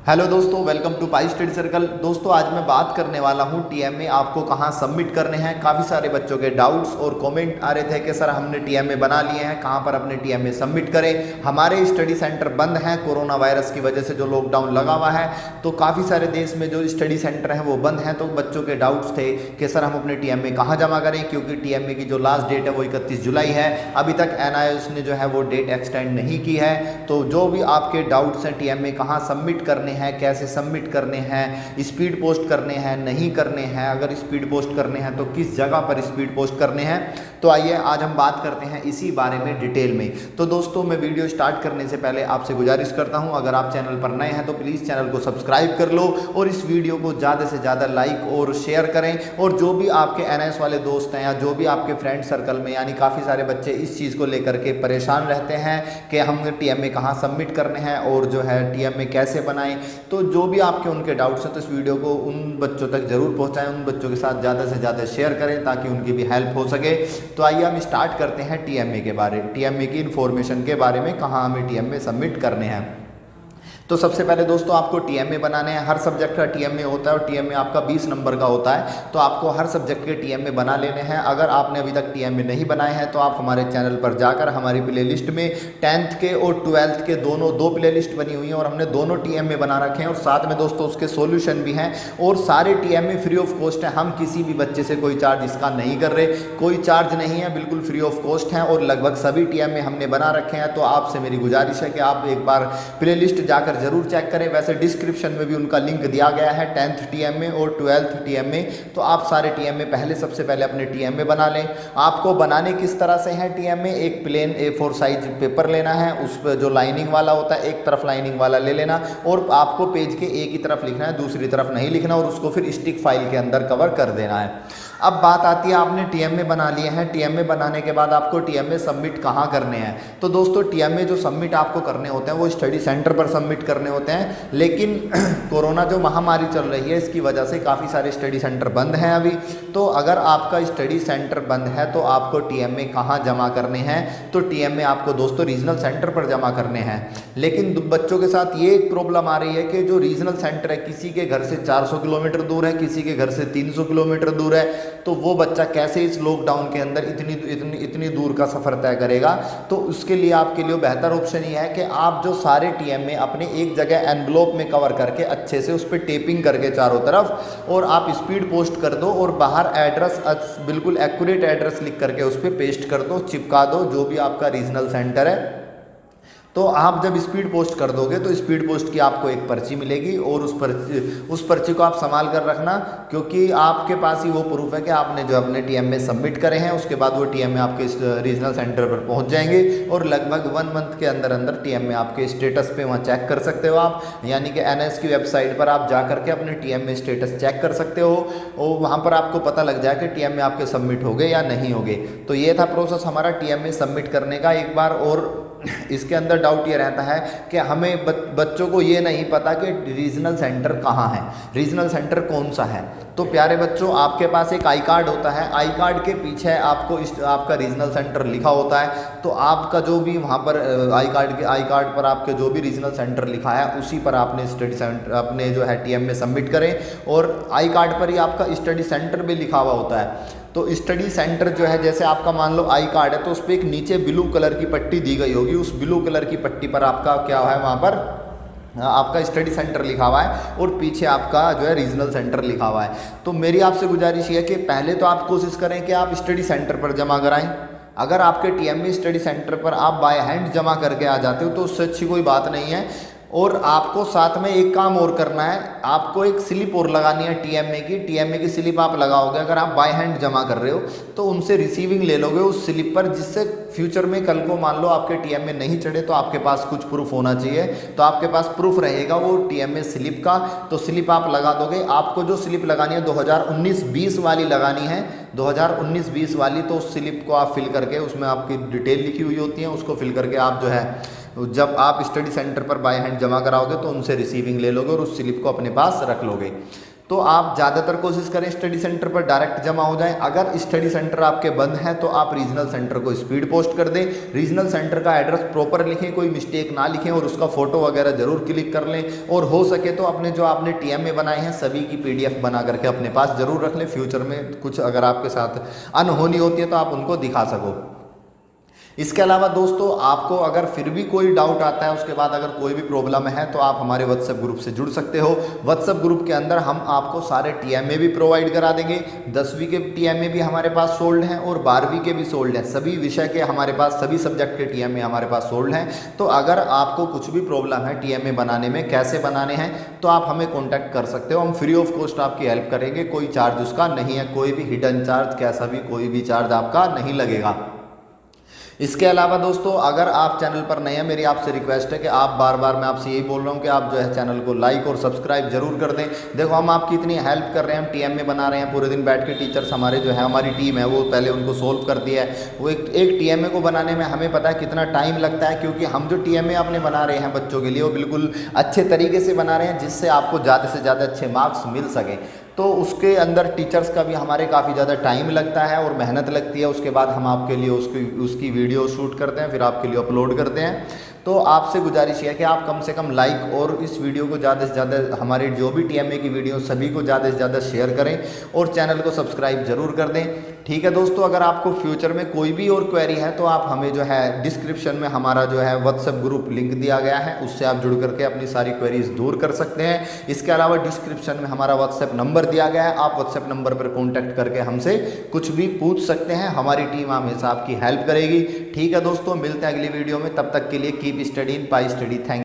Hello दोस्तों, welcome to Pi Study Circle. दोस्तों आज मैं बात करने वाला हूँ टीएमए आपको कहाँ सबमिट करने हैं। काफ़ी सारे बच्चों के डाउट्स और कमेंट आ रहे थे कि सर हमने टीएमए बना लिए हैं, कहाँ पर अपने टीएमए सबमिट करें। हमारे स्टडी सेंटर बंद हैं कोरोना वायरस की वजह से, जो लॉकडाउन लगा हुआ है, तो काफ़ी सारे देश में जो स्टडी सेंटर हैं वो बंद हैं। तो बच्चों के डाउट्स थे कि सर हम अपने टीएमए कहाँ जमा करें, क्योंकि टीएमए की जो लास्ट डेट है वो 31 जुलाई है। अभी तक एनआईओएस ने जो है वो डेट एक्सटेंड नहीं की है। तो जो भी आपके डाउट्स हैं टीएमए कहाँ सबमिट करने हैं, कैसे सबमिट करने हैं, स्पीड पोस्ट करने हैं, नहीं करने हैं, अगर स्पीड पोस्ट करने हैं तो किस जगह पर स्पीड पोस्ट करने हैं, तो आइए आज हम बात करते हैं इसी बारे में डिटेल में। तो दोस्तों मैं वीडियो स्टार्ट करने से पहले आपसे गुजारिश करता हूं, अगर आप चैनल पर नए हैं तो प्लीज़ चैनल को सब्सक्राइब कर लो और इस वीडियो को ज़्यादा से ज़्यादा लाइक और शेयर करें। और जो भी आपके एनएस वाले दोस्त हैं या जो भी आपके फ्रेंड सर्कल में, यानी काफ़ी सारे बच्चे इस चीज़ को लेकर के परेशान रहते हैं कि हम टीएमए कहाँ सबमिट करने हैं और जो है टीएमए कैसे बनाएं, तो जो भी आपके उनके डाउट्स हैं तो इस वीडियो को उन बच्चों तक ज़रूर पहुंचाएं, उन बच्चों के साथ ज़्यादा से ज़्यादा शेयर करें ताकि उनकी भी हेल्प हो सके। तो आइए हम स्टार्ट करते हैं टीएमए के बारे, टीएमए की इन्फॉर्मेशन के बारे में, कहाँ हमें टीएमए सबमिट करने हैं। तो सबसे पहले दोस्तों आपको टीएमए बनाने हैं। हर सब्जेक्ट का टीएमए होता है और टीएमए आपका 20 नंबर का होता है, तो आपको हर सब्जेक्ट के टीएमए बना लेने हैं। अगर आपने अभी तक टीएमए नहीं बनाए हैं तो आप हमारे चैनल पर जाकर हमारी प्लेलिस्ट में 10th के और 12th के दोनों दो प्लेलिस्ट बनी हुई हैं और हमने दोनों टीएमए बना रखे हैं और साथ में दोस्तों उसके सॉल्यूशन भी हैं। और सारे टीएमए फ्री ऑफ कॉस्ट है, हम किसी भी बच्चे से कोई चार्ज इसका नहीं कर रहे, कोई चार्ज नहीं है, बिल्कुल फ्री ऑफ कॉस्ट है और लगभग सभी टीएमए हमने बना रखे हैं। तो आपसे मेरी गुजारिश है कि आप एक बार प्लेलिस्ट जाकर जरूर चेक करें। वैसे डिस्क्रिप्शन में भी उनका लिंक दिया गया है, 10th टीएमए और 12th टीएमए। तो आप सारे टीएमए पहले सबसे पहले अपने टीएमए बना लें। आपको बनाने किस तरह से है टीएमए, एक प्लेन A4 साइज पेपर लेना है, उस पर जो लाइनिंग वाला होता है एक तरफ लाइनिंग वाला ले लेना और आपको पेज के एक ही तरफ लिखना है, दूसरी तरफ नहीं लिखना और उसको फिर स्टिक फाइल के अंदर कवर कर देना है। अब बात आती है आपने टीएमए बना लिए हैं, टीएमए बनाने के बाद आपको टीएमए सबमिट कहाँ करने हैं। तो दोस्तों टीएमए जो सबमिट आपको करने होते हैं वो स्टडी सेंटर पर सबमिट करने होते हैं, लेकिन कोरोना जो महामारी चल रही है इसकी वजह से काफ़ी सारे स्टडी सेंटर बंद हैं अभी। तो अगर आपका स्टडी सेंटर बंद है तो आपको टीएमए कहाँ जमा करने हैं, तो टीएमए आपको दोस्तों रीजनल सेंटर पर जमा करने हैं। लेकिन बच्चों के साथ ये एक प्रॉब्लम आ रही है कि जो रीजनल सेंटर है किसी के घर से 400 किलोमीटर दूर है, किसी के घर से 300 किलोमीटर दूर है, तो वो बच्चा कैसे इस लॉकडाउन के अंदर इतनी दूर का सफ़र तय करेगा। तो उसके लिए आपके लिए बेहतर ऑप्शन ये है कि आप जो सारे टीएमए अपने एक जगह एनवलप में कवर करके अच्छे से उस पर टेपिंग करके चारों तरफ और आप स्पीड पोस्ट कर दो और बाहर एड्रेस बिल्कुल एक्यूरेट एड्रेस लिख करके उस पर पेस्ट कर दो, चिपका दो जो भी आपका रीजनल सेंटर है। तो आप जब स्पीड पोस्ट कर दोगे तो स्पीड पोस्ट की आपको एक पर्ची मिलेगी और उस पर्ची को आप संभाल कर रखना, क्योंकि आपके पास ही वो प्रूफ है कि आपने जो अपने टीएमए सबमिट करे हैं। उसके बाद वो टीएमए आपके रीजनल सेंटर पर पहुंच जाएंगे और लगभग 1 मंथ के अंदर अंदर टीएमए आपके स्टेटस पे वहाँ चेक कर सकते हो आप, यानी कि एनएस की वेबसाइट पर आप जा करके अपने टीएमए स्टेटस चेक कर सकते हो और वहाँ पर आपको पता लग जाए कि टीएमए आपके सबमिट हो गए या नहीं हो गए। तो ये था प्रोसेस हमारा टीएमए सबमिट करने का। एक बार और इसके अंदर डाउट ये रहता है कि हमें बच्चों को ये नहीं पता कि रीजनल सेंटर कहाँ है, रीजनल सेंटर कौन सा है। तो प्यारे बच्चों आपके पास एक आई कार्ड होता है, आई कार्ड के पीछे आपको आपका रीजनल सेंटर लिखा होता है। तो आपका जो भी वहाँ पर आई कार्ड पर आपके जो भी रीजनल सेंटर लिखा है उसी पर आपने स्टडी सेंटर अपने जो है टीएमए सबमिट करें और आई कार्ड पर ही आपका स्टडी सेंटर भी लिखा हुआ होता है। तो स्टडी सेंटर जो है, जैसे आपका मान लो आई कार्ड है तो उस पर एक नीचे ब्लू कलर की पट्टी दी गई होगी, उस ब्लू कलर की पट्टी पर आपका क्या है, वहाँ पर आपका स्टडी सेंटर लिखा हुआ है और पीछे आपका जो है रीजनल सेंटर लिखा हुआ है। तो मेरी आपसे गुजारिश ये है कि पहले तो आप कोशिश करें कि आप स्टडी सेंटर पर जमा कराएं। अगर आपके टीएमए स्टडी सेंटर पर आप बाय हैंड जमा करके आ जाते हो तो उससे अच्छी कोई बात नहीं है। और आपको साथ में एक काम और करना है, आपको एक स्लिप और लगानी है टीएमए की स्लिप आप लगाओगे। अगर आप बाय हैंड जमा कर रहे हो तो उनसे रिसीविंग ले लोगे उस स्लिप पर, जिससे फ्यूचर में कल को मान लो आपके टीएमए नहीं चढ़े तो आपके पास कुछ प्रूफ होना चाहिए। तो आपके पास प्रूफ रहेगा वो टीएमए स्लिप का, तो स्लिप आप लगा दोगे। आपको जो स्लिप लगानी है 2019-20 वाली लगानी है, 2019-20 वाली। तो उस स्लिप को आप फिल करके, उसमें आपकी डिटेल लिखी हुई होती है, उसको फिल करके आप जो है जब आप स्टडी सेंटर पर बाय हैंड जमा कराओगे तो उनसे रिसीविंग ले लोगे और उस स्लिप को अपने पास रख लोगे। तो आप ज़्यादातर कोशिश करें स्टडी सेंटर पर डायरेक्ट जमा हो जाएं। अगर स्टडी सेंटर आपके बंद हैं तो आप रीजनल सेंटर को स्पीड पोस्ट कर दें। रीजनल सेंटर का एड्रेस प्रॉपर लिखें, कोई मिस्टेक ना लिखें और उसका फोटो वगैरह जरूर क्लिक कर लें। और हो सके तो अपने जो आपने टीएमए बनाए हैं सभी की पीडीएफ बना करके अपने पास जरूर रख लें, फ्यूचर में कुछ अगर आपके साथ अनहोनी होती है तो आप उनको दिखा सको। इसके अलावा दोस्तों आपको अगर फिर भी कोई डाउट आता है, उसके बाद अगर कोई भी प्रॉब्लम है तो आप हमारे व्हाट्सएप ग्रुप से जुड़ सकते हो। व्हाट्सएप ग्रुप के अंदर हम आपको सारे टीएमए भी प्रोवाइड करा देंगे। 10वीं के टीएमए भी हमारे पास सोल्ड हैं और 12वीं के भी सोल्ड हैं। सभी विषय के हमारे पास, सभी सब्जेक्ट के टीएमए हमारे पास सोल्ड हैं। तो अगर आपको कुछ भी प्रॉब्लम है टीएमए बनाने में, कैसे बनाने हैं, तो आप हमें कॉन्टैक्ट कर सकते हो। हम फ्री ऑफ कॉस्ट आपकी हेल्प करेंगे, कोई चार्ज उसका नहीं है, कोई भी हिडन चार्ज, कैसा भी कोई भी चार्ज आपका नहीं लगेगा। इसके अलावा दोस्तों अगर आप चैनल पर नए हैं, मेरी आपसे रिक्वेस्ट है कि आप बार बार, मैं आपसे यही बोल रहा हूँ कि आप जो है चैनल को लाइक और सब्सक्राइब जरूर कर दें। देखो हम आपकी इतनी हेल्प कर रहे हैं, हम टीएमए बना रहे हैं, पूरे दिन बैठ के टीचर्स हमारे जो है, हमारी टीम है वो पहले उनको सोल्व करती है। वो एक टीएमए को बनाने में हमें पता है कितना टाइम लगता है, क्योंकि हम जो टीएमए अपने बना रहे हैं बच्चों के लिए वो बिल्कुल अच्छे तरीके से बना रहे हैं जिससे आपको ज़्यादा से ज़्यादा अच्छे मार्क्स मिल सकें। तो उसके अंदर टीचर्स का भी हमारे काफ़ी ज़्यादा टाइम लगता है और मेहनत लगती है। उसके बाद हम आपके लिए उसकी वीडियो शूट करते हैं, फिर आपके लिए अपलोड करते हैं। तो आपसे गुजारिश है कि आप कम से कम लाइक और इस वीडियो को ज़्यादा से ज़्यादा, हमारे जो भी टीएमए की वीडियो सभी को ज़्यादा से ज़्यादा शेयर करें और चैनल को सब्सक्राइब जरूर कर दें। ठीक है दोस्तों, अगर आपको फ्यूचर में कोई भी और क्वेरी है तो आप हमें जो है डिस्क्रिप्शन में हमारा जो है व्हाट्सएप ग्रुप लिंक दिया गया है, उससे आप जुड़ करके अपनी सारी क्वेरीज दूर कर सकते हैं। इसके अलावा डिस्क्रिप्शन में हमारा व्हाट्सएप नंबर दिया गया है, आप व्हाट्सएप नंबर पर कॉन्टैक्ट करके हमसे कुछ भी पूछ सकते हैं, हमारी टीम हमेशा आपकी हेल्प करेगी। ठीक है दोस्तों, मिलते हैं अगली वीडियो में, तब तक के लिए कीप स्टडीइंग, पाई स्टडी। थैंक